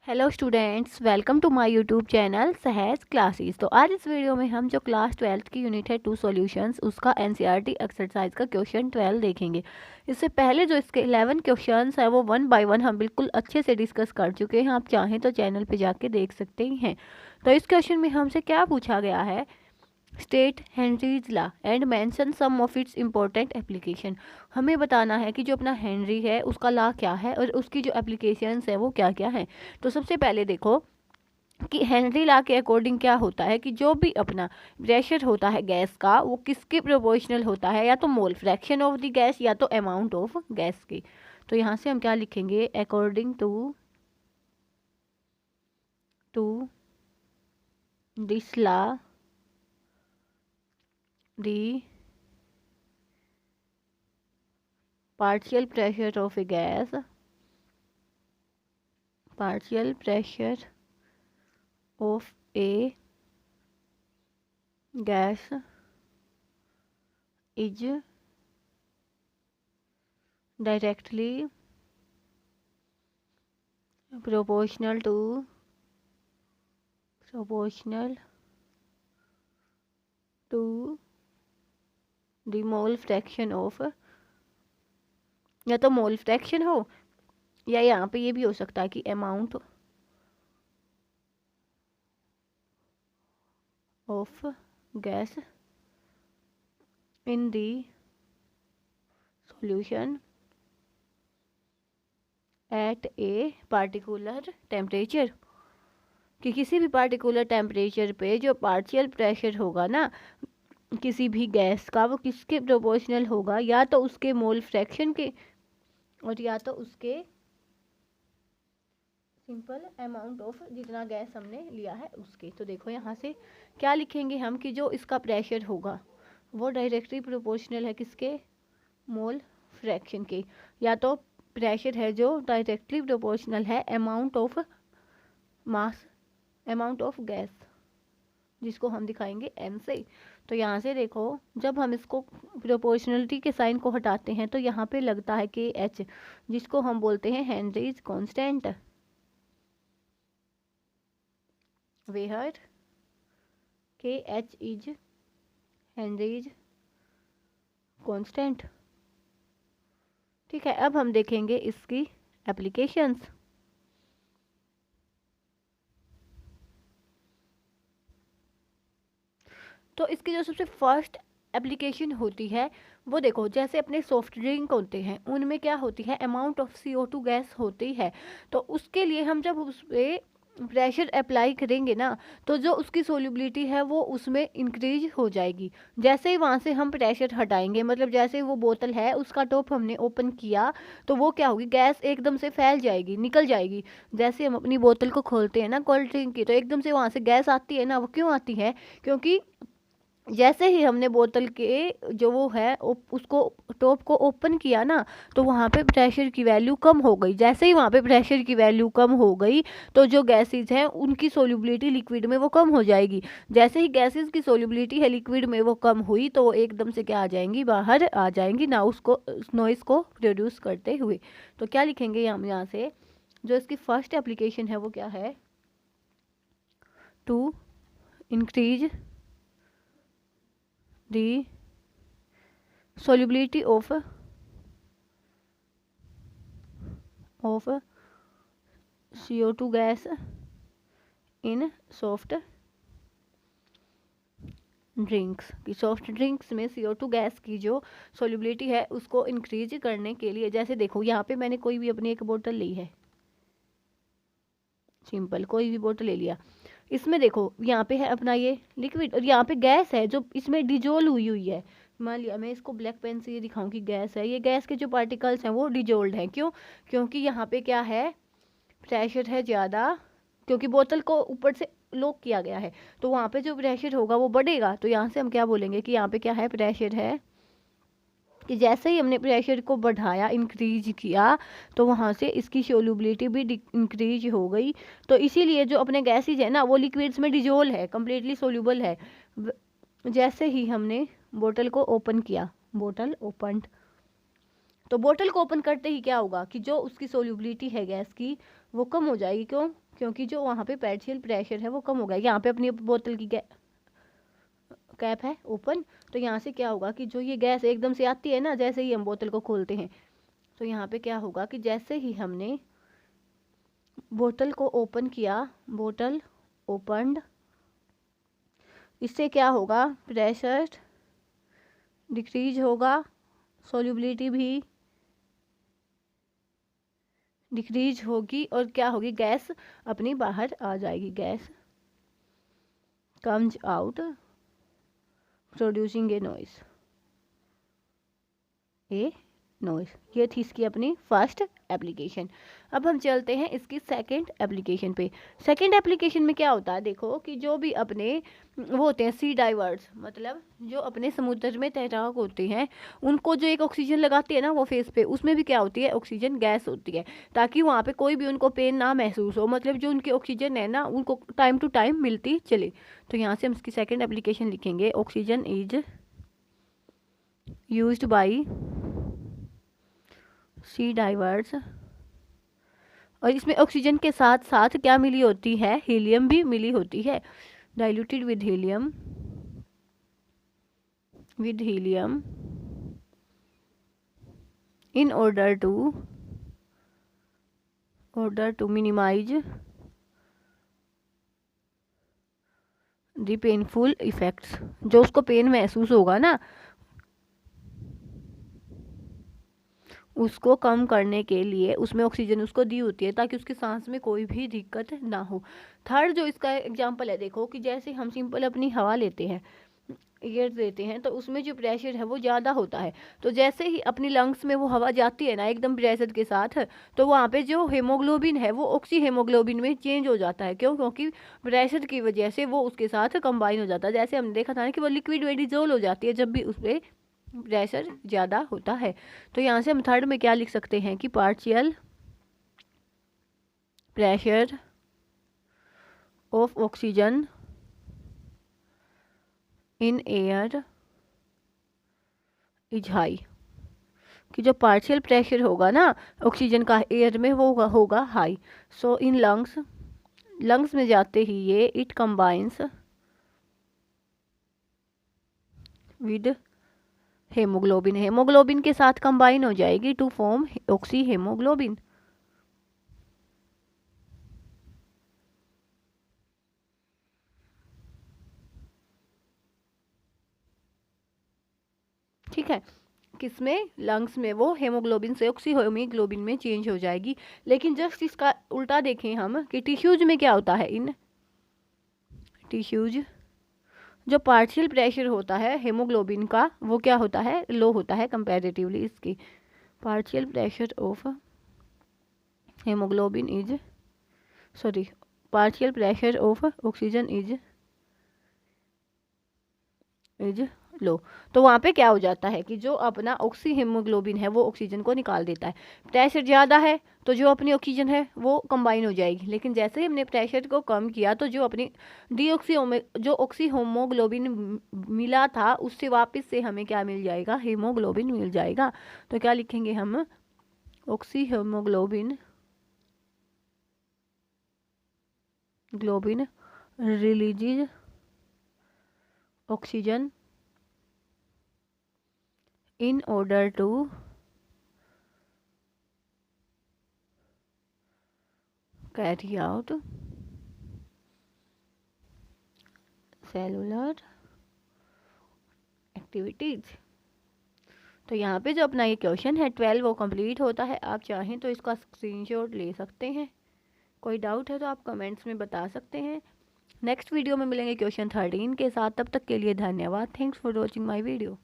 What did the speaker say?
Hello students, welcome to my YouTube channel Sahaj classes. तो आज इस वीडियो में हम जो क्लास 12 की यूनिट है 2 सॉल्यूशंस उसका एनसीईआरटी एक्सरसाइज का क्वेश्चन 12 देखेंगे। इससे पहले जो इसके 11 क्वेश्चंस है वो 1 बाय 1 हम बिल्कुल अच्छे से डिस्कस कर चुके हैं। आप चाहें तो चैनल पे जाके देख सकते हैं। तो इस क्वेश्चन में हमसे क्या पूछा गया है, state Henry's law and mention some of its important application. हमें बताना है कि जो अपना हेनरी है उसका लॉ क्या है और उसकी जो एप्लीकेशंस है वो क्या क्या है। तो सबसे पहले देखो कि हेनरी लॉ के अकॉर्डिंग क्या होता है कि जो भी अपना प्रेशर होता है गैस का वो किसके प्रोपोर्शनल होता है, या तो mole fraction of the gas या तो अमाउंट ऑफ गैस की। तो यहाँ से हम क्या लिखेंगे, according to this law the partial pressure of a gas is directly proportional to the mole fraction of, या तो मोल फ्रैक्शन हो या यहाँ पे ये भी हो सकता है कि amount of gas in the solution at a particular temperature, कि किसी भी पार्टिकुलर टेम्परेचर पे जो पार्शियल प्रेशर होगा ना किसी भी गैस का वो किसके प्रोपोर्शनल होगा, या तो उसके मोल फ्रैक्शन के और या तो उसके सिंपल अमाउंट ऑफ जितना गैस हमने लिया है उसके। तो देखो यहाँ से क्या लिखेंगे हम कि जो इसका प्रेशर होगा वो डायरेक्टली प्रोपोर्शनल है किसके, मोल फ्रैक्शन के, या तो प्रेशर है जो डायरेक्टली प्रोपोर्शनल है amount of mass, amount of gas, जिसको हम दिखाएंगे एम से। तो यहाँ से देखो जब हम इसको प्रोपोर्शनलिटी के साइन को हटाते हैं तो यहाँ पे लगता है कि एच, जिसको हम बोलते हैं हेनरीज कांस्टेंट, वेयर के एच इज हेनरीज कांस्टेंट। ठीक है, अब हम देखेंगे इसकी एप्लीकेशंस। तो इसकी जो सबसे फर्स्ट एप्लीकेशन होती है वो देखो, जैसे अपने सॉफ्ट ड्रिंक होते हैं उनमें क्या होती है, अमाउंट ऑफ CO2 गैस होती है। तो उसके लिए हम जब उस पर प्रेशर अप्लाई करेंगे ना तो जो उसकी सोल्यूबिलिटी है वो उसमें इंक्रीज हो जाएगी। जैसे ही वहाँ से हम प्रेशर हटाएंगे, मतलब जैसे वो बोतल है उसका टॉप हमने ओपन किया तो वो क्या होगी, गैस एकदम से फैल जाएगी, निकल जाएगी। जैसे हम अपनी बोतल को खोलते हैं ना कोल्ड ड्रिंक की, तो एकदम से वहाँ से गैस आती है ना, वो क्यों आती है, क्योंकि जैसे ही हमने बोतल के जो वो है उसको टॉप को ओपन किया ना तो वहाँ पे प्रेशर की वैल्यू कम हो गई। जैसे ही वहाँ पे प्रेशर की वैल्यू कम हो गई तो जो गैसेस हैं उनकी सोल्यूबिलिटी लिक्विड में वो कम हो जाएगी। जैसे ही गैसेस की सोल्यूबिलिटी है लिक्विड में वो कम हुई तो वो एकदम से क्या आ जाएंगी, बाहर आ जाएंगी ना, उसको नॉइस को प्रोड्यूस करते हुए। तो क्या लिखेंगे हम यहाँ से, जो इसकी फर्स्ट एप्लीकेशन है वो क्या है, to increase the solubility of CO2 gas in soft drinks, की सॉफ्ट ड्रिंक्स में CO2 गैस की जो सोल्यूबिलिटी है उसको इंक्रीज करने के लिए। जैसे देखो यहाँ पे मैंने कोई भी अपनी एक बोतल ली है, सिंपल कोई भी बोतल ले लिया, इसमें देखो यहाँ पे है अपना ये लिक्विड और यहाँ पे गैस है जो इसमें डिजोल्व हुई हुई है। मान लिया मैं इसको ब्लैक पेन से ये दिखाऊं कि गैस है, ये गैस के जो पार्टिकल्स हैं वो डिजोल्व हैं। क्यों, क्योंकि यहाँ पे क्या है, प्रेशर है ज़्यादा, क्योंकि बोतल को ऊपर से लॉक किया गया है तो वहाँ पे जो प्रेशर होगा वो बढ़ेगा। तो यहाँ से हम क्या बोलेंगे कि यहाँ पे क्या है, प्रेशर है, कि जैसे ही हमने प्रेशर को बढ़ाया, इंक्रीज किया, तो वहाँ से इसकी सोल्यूबिलिटी भी इंक्रीज हो गई। तो इसीलिए जो अपने गैसेज है ना वो लिक्विड्स में डिजोल्व है, कम्प्लीटली सोल्यूबल है। जैसे ही हमने बोतल को ओपन किया, बोतल ओपन, तो बोतल को ओपन करते ही क्या होगा कि जो उसकी सोल्यूबिलिटी है गैस की वो कम हो जाएगी। क्यों, क्योंकि जो वहाँ पे पार्शियल प्रेशर है वो कम हो गया। यहाँ पे अपनी बोतल की कैप है ओपन, तो यहाँ से क्या होगा कि जो ये गैस एकदम से आती है ना, जैसे ही हम बोतल को खोलते हैं, तो यहाँ पे क्या होगा कि जैसे ही हमने बोतल को ओपन किया, बोतल ओपन्ड, इससे क्या होगा, प्रेशर डिक्रीज होगा, सॉल्युबिलिटी भी डिक्रीज होगी, और क्या होगी, गैस अपनी बाहर आ जाएगी, गैस कम्स आउट प्रोड्यूसिंग ए नॉइस। ये थी इसकी अपनी फर्स्ट एप्लीकेशन। अब हम चलते हैं इसकी सेकंड एप्लीकेशन पे। सेकंड एप्लीकेशन में क्या होता है, देखो कि जो भी अपने वो होते हैं सी डाइवर्स, मतलब जो अपने समुद्र में तैराक होते हैं, उनको जो एक ऑक्सीजन लगाती है ना वो फेस पे, उसमें भी क्या होती है, ऑक्सीजन गैस होती है, ताकि वहाँ पे कोई भी उनको पेन ना महसूस हो, मतलब जो उनकी ऑक्सीजन है ना उनको टाइम टू टाइम मिलती चले। तो यहाँ से हम इसकी सेकेंड एप्लीकेशन लिखेंगे, oxygen is used by sea divers, और इसमें ऑक्सीजन के साथ साथ क्या मिली होती है, हीलियम भी मिली होती है, diluted with helium in order to minimize the painful effects। जो उसको पेन महसूस होगा ना उसको कम करने के लिए उसमें ऑक्सीजन उसको दी होती है, ताकि उसके सांस में कोई भी दिक्कत ना हो। थर्ड जो इसका एग्जांपल है, देखो कि जैसे हम सिंपल अपनी हवा लेते हैं, एयर देते हैं, तो उसमें जो प्रेशर है वो ज़्यादा होता है, तो जैसे ही अपनी लंग्स में वो हवा जाती है ना एकदम प्रेशर के साथ, तो वहाँ पे जो हेमोग्लोबिन है वो ऑक्सी हेमोग्लोबिन में चेंज हो जाता है। क्यों? क्योंकि प्रेशर की वजह से वो उसके साथ कंबाइन हो जाता है। जैसे हमने देखा था ना कि वो लिक्विड में डिजोल्व हो जाती है जब भी उस पर प्रेशर ज़्यादा होता है। तो यहाँ से हम थर्ड में क्या लिख सकते हैं कि partial pressure of oxygen in air is high, कि जो पार्शियल प्रेशर होगा ना ऑक्सीजन का एयर में वो होगा हाई। सो इन लंग्स में जाते ही ये इट कंबाइंस विद हेमोग्लोबिन के साथ कंबाइन हो जाएगी टू फॉर्म ऑक्सी हेमोग्लोबिन। ठीक है, किसमें, लंग्स में वो हेमोग्लोबिन से ऑक्सी हेमोग्लोबिन में चेंज हो जाएगी। लेकिन जस्ट इसका उल्टा देखें हम कि टिश्यूज में क्या होता है, इन टिश्यूज जो पार्शियल प्रेशर होता है हेमोग्लोबिन का वो क्या होता है, लो होता है कंपैरेटिवली इसकी। Partial pressure of haemoglobin is partial pressure of oxygen is low. तो वहाँ पे क्या हो जाता है कि जो अपना ऑक्सी हेमोग्लोबिन है वो ऑक्सीजन को निकाल देता है। प्रेशर ज़्यादा है तो जो अपनी ऑक्सीजन है वो कंबाइन हो जाएगी, लेकिन जैसे ही हमने प्रेशर को कम किया तो जो अपनी जो ऑक्सी हेमोग्लोबिन मिला था उससे वापस से हमें क्या मिल जाएगा, हेमोग्लोबिन मिल जाएगा। तो क्या लिखेंगे हम, oxy haemoglobin releases oxygen in order to carry out cellular activities। तो यहाँ पे जो अपना ये क्वेश्चन है 12 वो कंप्लीट होता है। आप चाहें तो इसका स्क्रीनशॉट ले सकते हैं। कोई डाउट है तो आप कमेंट्स में बता सकते हैं। नेक्स्ट वीडियो में मिलेंगे क्वेश्चन 13 के साथ। तब तक के लिए धन्यवाद। Thanks for watching my video.